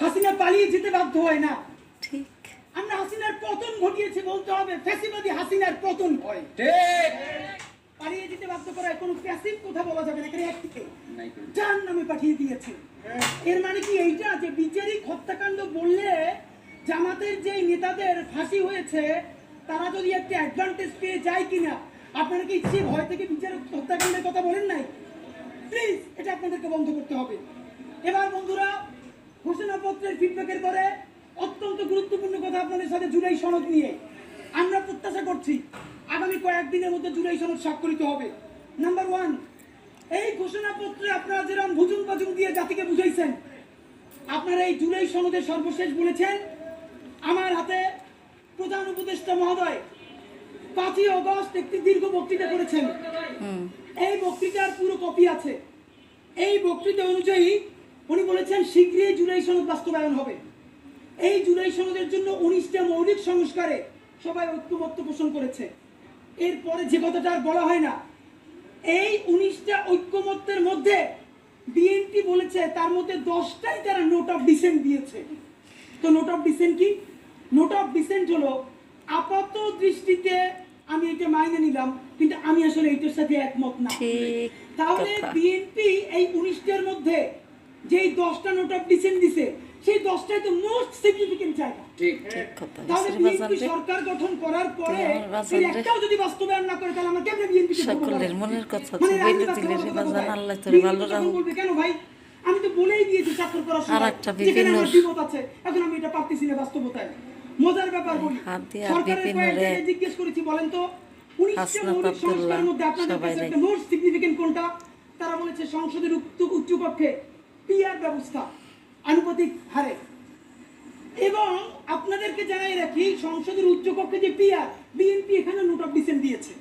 হাসিনা পালিয়ে যেতে বাধ্য হয় না। ঠিক। আমরা হাসিনার পতন ঘটিয়েছি বলতে হবে, ফ্যাসিবাদী হাসিনার পতন হয়। ঠিক। পালিয়ে যেতে বাধ্য করায় কোনো প্যাসিভ কথা বলা যাবে না, এখানে একটিকে জাহান্নামে পাঠিয়ে দিয়েছে। এর মানে কি এইটা যে বিচারিক হত্যাকাণ্ড বললে জামাতের যে নেতাদের ফাঁসি হয়েছে তারা যদি একটা অ্যাডভান্টেজ পেয়ে যায় কিনা? আপনারা কি সে ভয় থেকে বিচারিক হত্যাকাণ্ডের কথা বলেন নাই? প্লিজ এটা আপনাদেরকে বন্ধ করতে হবে। এবার বন্ধুরা, ঘোষণাপত্রের ফিডব্যাকের পরে অত্যন্ত গুরুত্বপূর্ণ কথা আপনাদের সাথে জুলাই সনদ নিয়ে আমরা প্রত্যাশা করছি আগামী কয়েকদিনের মধ্যে জুলাই সনদ স্বাক্ষরিত হবে। নাম্বার 1, এই ঘোষণাপত্রে আপনারা যেরকম ভুজুং বাজুং দিয়ে জাতিকে বুঝাইছেন, আপনারা এই জুলাই সনদে সর্বশেষ বলেছেন আমার হাতে প্রধান উপদেষ্টা মহোদয় 5ই আগস্ট একটি দীর্ঘ বক্তৃতা করেছেন। এই বক্তৃতার পুরো কপি আছে। এই বক্তৃতা অনুযায়ী উনি বলেছেন শীঘ্রই জুলাই সনদ বাস্তবায়ন হবে। এই জুলাই সনদের জন্য 19টা মৌলিক সংস্কারে সবাই ঐক্যমত্য পোষণ করেছে। এরপরে যে কথাটা আর বলা হয় না, এই 19টা ঐক্যমত্যের মধ্যে বিএনপি বলেছে তার মধ্যে 10টাই তারা নোট অফ ডিসেন্ট দিয়েছে। তো নোট অফ ডিসেন্ট কি? নোট অফ ডিসেন্ট হলো আপাত দৃষ্টিতে আমি এটা মাইনে নিলাম, কিন্তু আমি আসলে এটার সাথে একমত না। তাহলে বিএনপি এই 19টার মধ্যে যেই 10টা নোট অফ ডিসেন্ট দিছে সেই 10টাই তো মোস্ট সিগনিফিকেন্ট জায়গা। ঠিক। তাহলে বিএনপি সরকার গঠন করার পরে এই একটাও যদি বাস্তবায়ন না করে তাহলে আমরা কেমনে বিএনপি সকলের মনের কথা বলে দিলে রে বাজান, আল্লাহ তোরে ভালো রাখুক। বলবে কেন ভাই? আমি তো বলেই দিয়েছি চাকর করার সময় আরেকটা বিভিন্ন বিপদ আছে, এখন আমি এটা পারতেছি না বাস্তবতায়। মজার ব্যাপার বলি, সরকারের কয়েকজনকে জিজ্ঞেস করেছি বলেন তো 19টা মৌলিক সংস্কারের মধ্যে আপনাদের কাছে একটা মোস্ট সিগনিফিকেন্ট কোনটা? তারা বলেছে সংসদের উচ্চকক্ষে পিআর ব্যবস্থা আনুপাতিক হারে। এবং আপনাদেরকে জানাই রাখি সংসদের উচ্চকক্ষে যে পিআর, বিএনপি এখানে নোট অফ ডিসেন্ট দিয়েছে।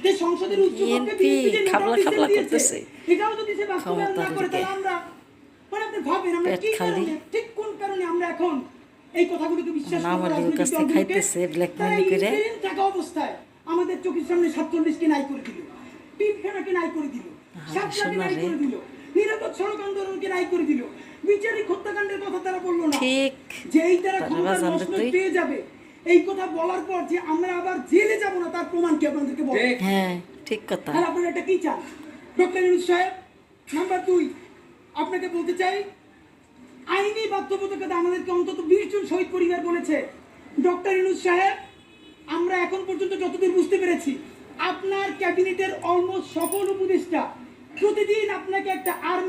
যে সংসদের উচ্চকক্ষে বিএনপি যে নোট অফ ডিসেন্ট দিয়েছে এটাও যদি সে বাস্তবায়ন না করে তাহলে আমরা মানে আপনি ভাবেন আমরা কি কারণে, ঠিক কোন কারণে আমরা এখন এই কথাগুলোকে বিশ্বাস করে থাকা অবস্থায় আমাদের চোখের সামনে 47কে নাই করে দিল, পিলখানাকে নাই করে দিল, সাতটাকে নাই করে দিল, নিরাপদ সড়ক আন্দোলনকে নাই করে দিল, বিচারিক হত্যাকাণ্ডের কথা তারা বললো না। যেই তারা ক্ষমতার মসনদ পেয়ে যাবে এই কথা বলার পর যে আমরা আবার জেলে যাব না তার প্রমাণ কি আপনাদেরকে বলবো? হ্যাঁ ঠিক কথা। আর আপনারা এটা কি চান? ডক্টর ইউনূস সাহেব, নাম্বার 2 আপনাকে বলতে চাই আইনি বাধ্যবাধকতা আমাদেরকে অন্তত 20 জন শহীদ পরিবার বলেছে। ডক্টর ইউনূস সাহেব, আমরা এখন পর্যন্ত যতদূর বুঝতে পেরেছি আপনার ক্যাবিনেটের অলমোস্ট সকল উপদেষ্টা প্রতিদিন আপনাকে একটা